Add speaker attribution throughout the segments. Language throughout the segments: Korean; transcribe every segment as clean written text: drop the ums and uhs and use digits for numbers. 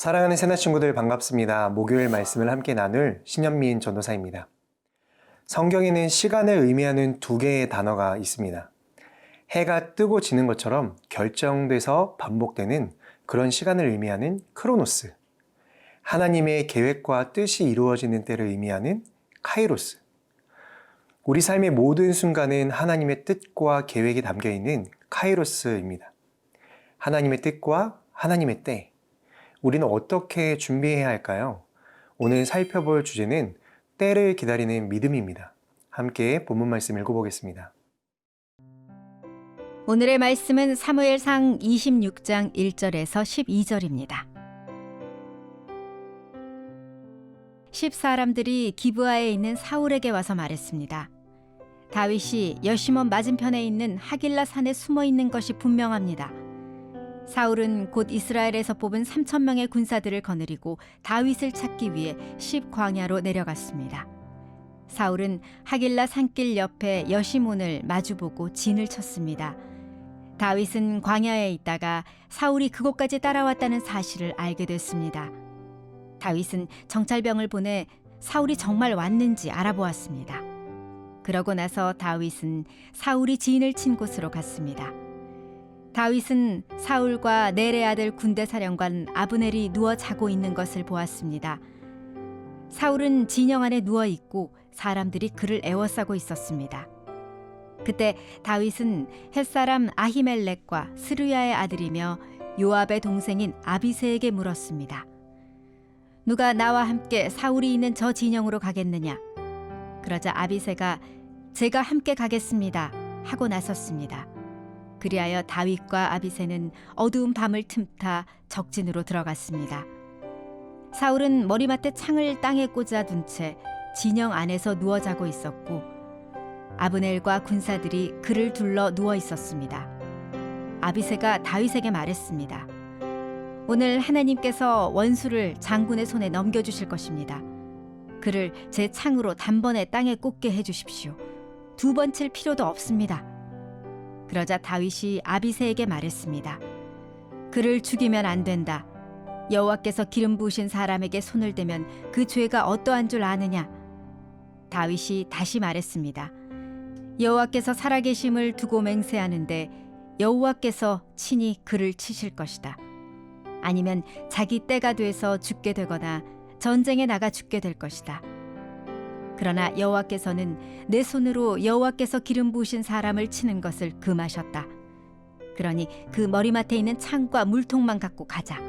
Speaker 1: 사랑하는 새날 친구들 반갑습니다. 목요일 말씀을 함께 나눌 신현민 전도사입니다. 성경에는 시간을 의미하는 두 개의 단어가 있습니다. 해가 뜨고 지는 것처럼 결정돼서 반복되는 그런 시간을 의미하는 크로노스, 하나님의 계획과 뜻이 이루어지는 때를 의미하는 카이로스. 우리 삶의 모든 순간은 하나님의 뜻과 계획이 담겨있는 카이로스입니다. 하나님의 뜻과 하나님의 때, 우리는 어떻게 준비해야 할까요? 오늘 살펴볼 주제는 때를 기다리는 믿음입니다. 함께 본문 말씀 읽어보겠습니다.
Speaker 2: 오늘의 말씀은 사무엘상 26장 1절에서 12절입니다. 10사람들이 기브아에 있는 사울에게 와서 말했습니다. 다윗이 여시몬 맞은편에 있는 하길라 산에 숨어 있는 것이 분명합니다. 사울은 곧 이스라엘에서 뽑은 3,000명의 군사들을 거느리고 다윗을 찾기 위해 십광야로 내려갔습니다. 사울은 하길라 산길 옆에 여시몬을 마주보고 진을 쳤습니다. 다윗은 광야에 있다가 사울이 그곳까지 따라왔다는 사실을 알게 됐습니다. 다윗은 정찰병을 보내 사울이 정말 왔는지 알아보았습니다. 그러고 나서 다윗은 사울이 진을 친 곳으로 갔습니다. 다윗은 사울과 넬의 아들 군대사령관 아브넬이 누워 자고 있는 것을 보았습니다. 사울은 진영 안에 누워 있고 사람들이 그를 에워싸고 있었습니다. 그때 다윗은 햇사람 아히멜렉과 스루야의 아들이며 요압의 동생인 아비새에게 물었습니다. 누가 나와 함께 사울이 있는 저 진영으로 가겠느냐? 그러자 아비새가 제가 함께 가겠습니다 하고 나섰습니다. 그리하여 다윗과 아비새는 어두운 밤을 틈타 적진으로 들어갔습니다. 사울은 머리맡에 창을 땅에 꽂아둔 채 진영 안에서 누워 자고 있었고 아브넬과 군사들이 그를 둘러 누워 있었습니다. 아비새가 다윗에게 말했습니다. 오늘 하나님께서 원수를 장군의 손에 넘겨주실 것입니다. 그를 제 창으로 단번에 땅에 꽂게 해주십시오. 두 번 칠 필요도 없습니다. 그러자 다윗이 아비새에게 말했습니다. 그를 죽이면 안 된다. 여호와께서 기름 부으신 사람에게 손을 대면 그 죄가 어떠한 줄 아느냐? 다윗이 다시 말했습니다. 여호와께서 살아계심을 두고 맹세하는데 여호와께서 친히 그를 치실 것이다. 아니면 자기 때가 돼서 죽게 되거나 전쟁에 나가 죽게 될 것이다. 그러나 여호와께서는 내 손으로 여호와께서 기름 부으신 사람을 치는 것을 금하셨다. 그러니 그 머리맡에 있는 창과 물통만 갖고 가자.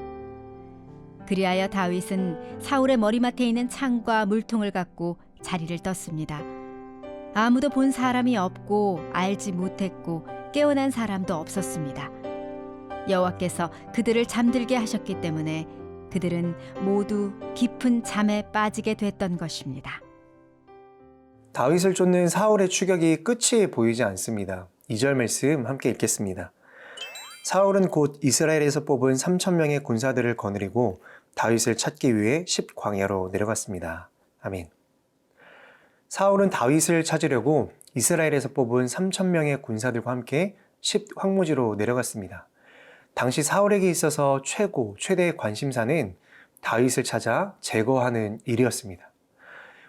Speaker 2: 그리하여 다윗은 사울의 머리맡에 있는 창과 물통을 갖고 자리를 떴습니다. 아무도 본 사람이 없고 알지 못했고 깨어난 사람도 없었습니다. 여호와께서 그들을 잠들게 하셨기 때문에 그들은 모두 깊은 잠에 빠지게 됐던 것입니다.
Speaker 1: 다윗을 쫓는 사울의 추격이 끝이 보이지 않습니다. 2절 말씀 함께 읽겠습니다. 사울은 곧 이스라엘에서 뽑은 3,000명의 군사들을 거느리고 다윗을 찾기 위해 십광야로 내려갔습니다. 아멘. 사울은 다윗을 찾으려고 이스라엘에서 뽑은 3,000명의 군사들과 함께 십황무지로 내려갔습니다. 당시 사울에게 있어서 최대의 관심사는 다윗을 찾아 제거하는 일이었습니다.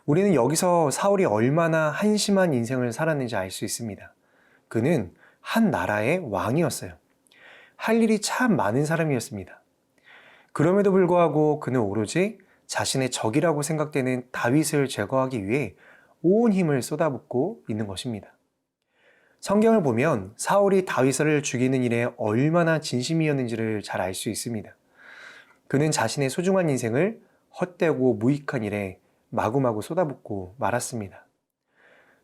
Speaker 1: 우리는 여기서 사울이 얼마나 한심한 인생을 살았는지 알 수 있습니다. 그는 한 나라의 왕이었어요. 할 일이 참 많은 사람이었습니다. 그럼에도 불구하고 그는 오로지 자신의 적이라고 생각되는 다윗을 제거하기 위해 온 힘을 쏟아붓고 있는 것입니다. 성경을 보면 사울이 다윗을 죽이는 일에 얼마나 진심이었는지를 잘 알 수 있습니다. 그는 자신의 소중한 인생을 헛되고 무익한 일에 마구마구 쏟아붓고 말았습니다.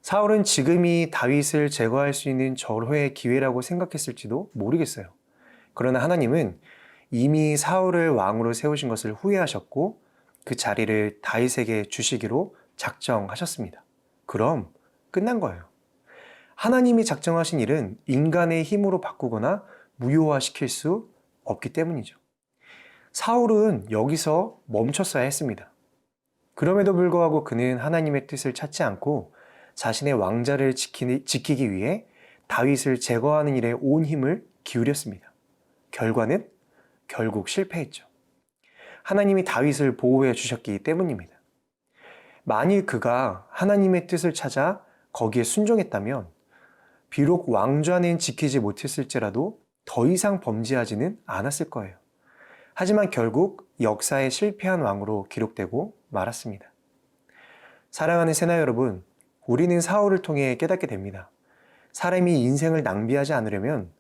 Speaker 1: 사울은 지금이 다윗을 제거할 수 있는 절호의 기회라고 생각했을지도 모르겠어요. 그러나 하나님은 이미 사울을 왕으로 세우신 것을 후회하셨고 그 자리를 다윗에게 주시기로 작정하셨습니다. 그럼 끝난 거예요. 하나님이 작정하신 일은 인간의 힘으로 바꾸거나 무효화시킬 수 없기 때문이죠. 사울은 여기서 멈췄어야 했습니다. 그럼에도 불구하고 그는 하나님의 뜻을 찾지 않고 자신의 왕자를 지키기 위해 다윗을 제거하는 일에 온 힘을 기울였습니다. 결과는 결국 실패했죠. 하나님이 다윗을 보호해 주셨기 때문입니다. 만일 그가 하나님의 뜻을 찾아 거기에 순종했다면 비록 왕좌는 지키지 못했을지라도 더 이상 범죄하지는 않았을 거예요. 하지만 결국 역사에 실패한 왕으로 기록되고 말았습니다. 사랑하는 새나 여러분, 우리는 사울을 통해 깨닫게 됩니다. 사람이 인생을 낭비하지 않으려면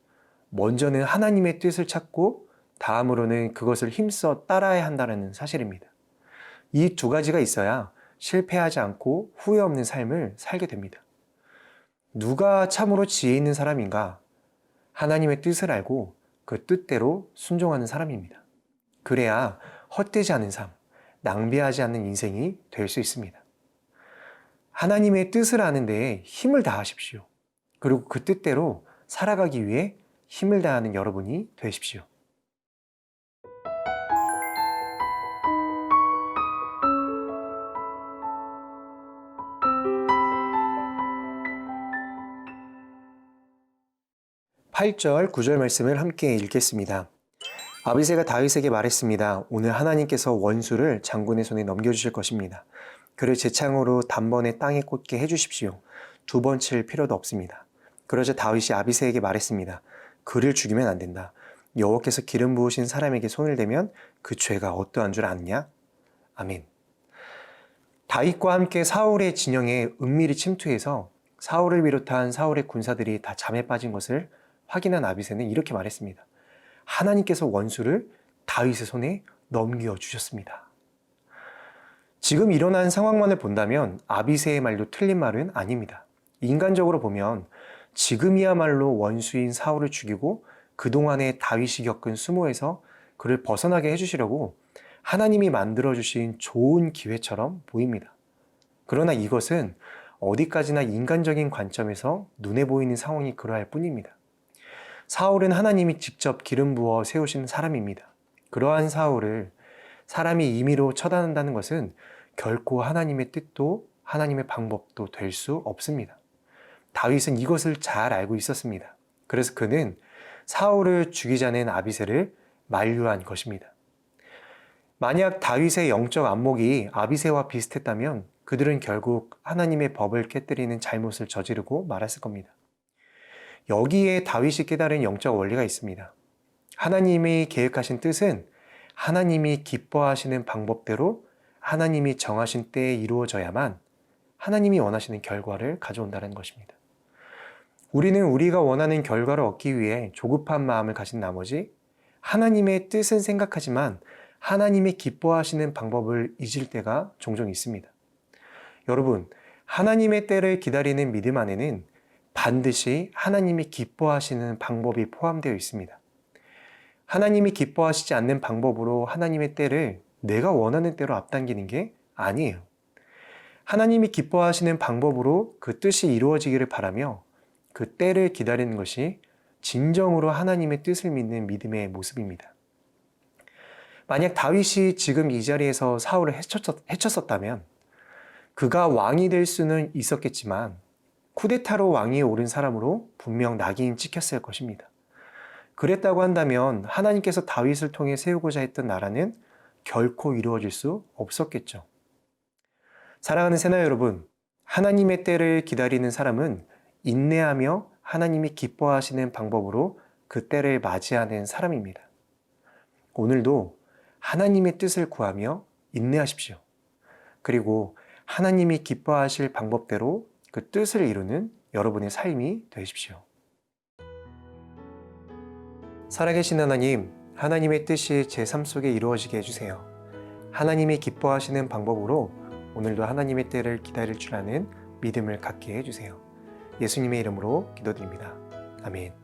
Speaker 1: 먼저는 하나님의 뜻을 찾고 다음으로는 그것을 힘써 따라야 한다는 사실입니다. 이 두 가지가 있어야 실패하지 않고 후회 없는 삶을 살게 됩니다. 누가 참으로 지혜 있는 사람인가? 하나님의 뜻을 알고 그 뜻대로 순종하는 사람입니다. 그래야 헛되지 않은 삶, 낭비하지 않는 인생이 될 수 있습니다. 하나님의 뜻을 아는 데에 힘을 다하십시오. 그리고 그 뜻대로 살아가기 위해 힘을 다하는 여러분이 되십시오. (8절) (9절) 말씀을 함께 읽겠습니다. 아비새가 다윗에게 말했습니다. 오늘 하나님께서 원수를 장군의 손에 넘겨주실 것입니다. 그를 제 창으로 단번에 땅에 꽂게 해주십시오. 두 번 칠 필요도 없습니다. 그러자 다윗이 아비새에게 말했습니다. 그를 죽이면 안 된다. 여호와께서 기름 부으신 사람에게 손을 대면 그 죄가 어떠한 줄 아느냐? 아멘. 다윗과 함께 사울의 진영에 은밀히 침투해서 사울을 비롯한 사울의 군사들이 다 잠에 빠진 것을 확인한 아비새는 이렇게 말했습니다. 하나님께서 원수를 다윗의 손에 넘겨주셨습니다. 지금 일어난 상황만을 본다면 아비새의 말도 틀린 말은 아닙니다. 인간적으로 보면 지금이야말로 원수인 사울을 죽이고 그동안에 다윗이 겪은 수모에서 그를 벗어나게 해주시려고 하나님이 만들어주신 좋은 기회처럼 보입니다. 그러나 이것은 어디까지나 인간적인 관점에서 눈에 보이는 상황이 그러할 뿐입니다. 사울은 하나님이 직접 기름 부어 세우신 사람입니다. 그러한 사울을 사람이 임의로 처단한다는 것은 결코 하나님의 뜻도 하나님의 방법도 될 수 없습니다. 다윗은 이것을 잘 알고 있었습니다. 그래서 그는 사울을 죽이자는 아비새를 만류한 것입니다. 만약 다윗의 영적 안목이 아비새와 비슷했다면 그들은 결국 하나님의 법을 깨뜨리는 잘못을 저지르고 말았을 겁니다. 여기에 다윗이 깨달은 영적 원리가 있습니다. 하나님이 계획하신 뜻은 하나님이 기뻐하시는 방법대로 하나님이 정하신 때에 이루어져야만 하나님이 원하시는 결과를 가져온다는 것입니다. 우리는 우리가 원하는 결과를 얻기 위해 조급한 마음을 가진 나머지 하나님의 뜻은 생각하지만 하나님이 기뻐하시는 방법을 잊을 때가 종종 있습니다. 여러분, 하나님의 때를 기다리는 믿음 안에는 반드시 하나님이 기뻐하시는 방법이 포함되어 있습니다. 하나님이 기뻐하시지 않는 방법으로 하나님의 때를 내가 원하는 대로 앞당기는 게 아니에요. 하나님이 기뻐하시는 방법으로 그 뜻이 이루어지기를 바라며 그 때를 기다리는 것이 진정으로 하나님의 뜻을 믿는 믿음의 모습입니다. 만약 다윗이 지금 이 자리에서 사울을 해쳤었다면 그가 왕이 될 수는 있었겠지만 쿠데타로 왕위에 오른 사람으로 분명 낙인 찍혔을 것입니다. 그랬다고 한다면 하나님께서 다윗을 통해 세우고자 했던 나라는 결코 이루어질 수 없었겠죠. 사랑하는 새나 여러분, 하나님의 때를 기다리는 사람은 인내하며 하나님이 기뻐하시는 방법으로 그 때를 맞이하는 사람입니다. 오늘도 하나님의 뜻을 구하며 인내하십시오. 그리고 하나님이 기뻐하실 방법대로 그 뜻을 이루는 여러분의 삶이 되십시오. 살아계신 하나님, 하나님의 뜻이 제 삶 속에 이루어지게 해주세요. 하나님이 기뻐하시는 방법으로 오늘도 하나님의 때를 기다릴 줄 아는 믿음을 갖게 해주세요. 예수님의 이름으로 기도드립니다. 아멘.